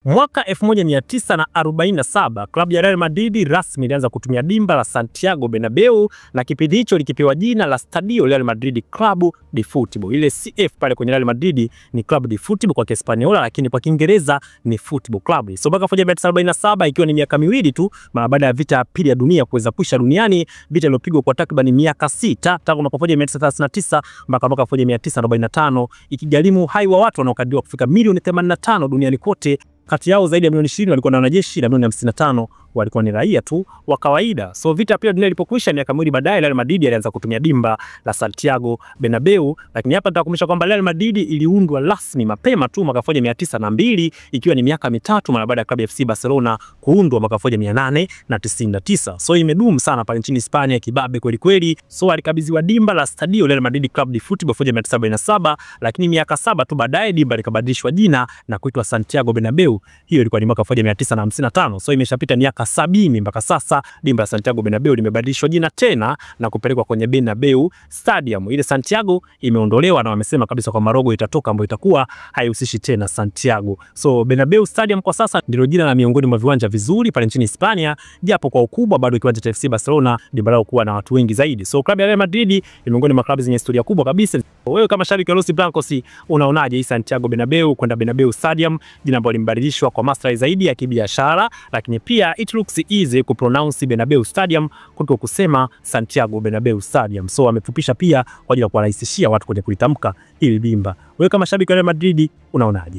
Mwaka 1947 klabu ya Real Madrid rasmi ilianza kutumia dimba la Santiago Bernabeu, na kipindi hicho likipewa jina la Stadio Real Madrid Club de Football. Ile CF pale kwenye Real Madrid ni Club de Football kwa Kihispaniola, lakini kwa Kiingereza ni Football Club. So mpaka 1947, ikiwa ni miaka miwili tu mara baada ya vita ya pili ya dunia kuweza kuisha duniani, vita iliyopigwa kwa takriban miaka 6 tangu mwaka 1939 mpaka mwaka 1945, ikigharimu hai wa watu wanaokadiriwa kufika milioni 85 duniani kote. Kati yao zaidi ya milioni 20 walikuwa na wanajeshi na milioni 55 walikuwa ni raia tu wa kawaida. So vita pia dunia ilipokwisha miaka miwili baadaye, Real Madrid alianza kutumia dimba la Santiago Bernabeu. Lakini hapa nitakumbusha kwamba Real Madrid iliundwa rasmi mapema tu mwaka 1902, ikiwa ni miaka mitatu mara baada ya klabu ya FC Barcelona kuundwa mwaka 1899. So imedumu sana pale nchini Hispania, kibabe kweli kweli. So alikabidhiwa dimba la Stadio Real Madrid Club de Football 1977, lakini miaka 7 tu baadaye dimba likabadilishwa jina na kuitwa Santiago Bernabeu. Hiyo ilikuwa ni mwaka 1955. So imeshapita miaka 70 mpaka sasa dimba la Santiago Bernabeu limebadilishwa jina tena na kupelekwa kwenye Bernabeu Stadium. Ile Santiago imeondolewa na wamesema kabisa kwa logo itatoka ambayo itakuwa haihusishi tena Santiago. So Bernabeu Stadium kwa sasa ndilo jina la miongoni mwa viwanja vizuri pale nchini Hispania, japo kwa ukubwa bado kiwanja cha FC Barcelona dimba lao kuwa na watu wengi zaidi. So klabu ya Real Madrid ni miongoni mwa klabu zenye historia kubwa kabisa. Wewe kama shabiki wa Los Blancos unaonaje hii Santiago Bernabeu kwenda Bernabeu Stadium, jina ambalo limebadilishwa kwa maslahi zaidi ya kibiashara, lakini pia it looks easy ku pronounce Bernabeu Stadium kuliko kusema Santiago Bernabeu Stadium. So wamefupisha pia kwa ajili ya kuwarahisishia watu kwenye kulitamka hili dimba. Wewe kama shabiki wa Real Madrid unaonaje?